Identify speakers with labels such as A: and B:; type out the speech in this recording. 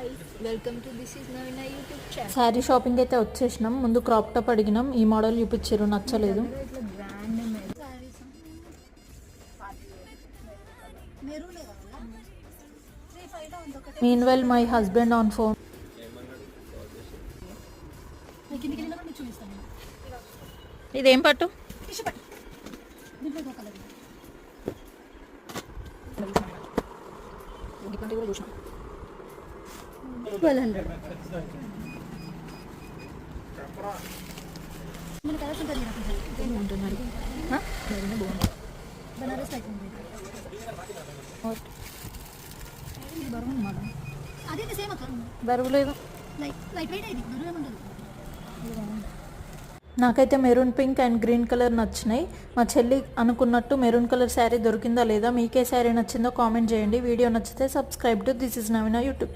A: guys, welcome to This Is Navina YouTube channel.
B: Sari shopping అయితే వచ్చేసినాం. ముందు క్రాప్ టాప్ అడిగినాం, ఈ మోడల్ చూపించారు, నచ్చలేదు.
A: ఇట్లా బ్రాండ్ సారీస్ మెరూన్ కదా 35 లో ఉంది ఒకటి.
B: మీన్వెల్ మై హస్బెండ్ ఆన్ ఫోన్.
A: కిందికి వెళ్ళినా కూడా చూపిస్తాను.
B: ఇదేం పట్టు?
A: టిష్యూ పట్టు. దీంట్లో ఒక కలర్. ఇది కూడా చూసాం. 1200. మన కలర్స్ ఉంటుంది కదా కొంచెం ఉంటున్నారు. మెరూన్ బాగుంది. బనారస్ టైప్ ఉంది. ఇది బరువు మాట. అదే సేమ్ అక్క.
B: బరువు లేదు.
A: లైట్ వెయిట్ ఇది బరువు ఏముండదు.
B: నాకైతే maroon pink and green colour నచ్చినాయి. మా చెల్లి అనుకున్నట్టు మెరూన్ కలర్ శారీ దొరికిందా లేదా, మీకే శారీ నచ్చిందో కామెంట్ చేయండి. వీడియో నచ్చితే subscribe to this is Naveena YouTube.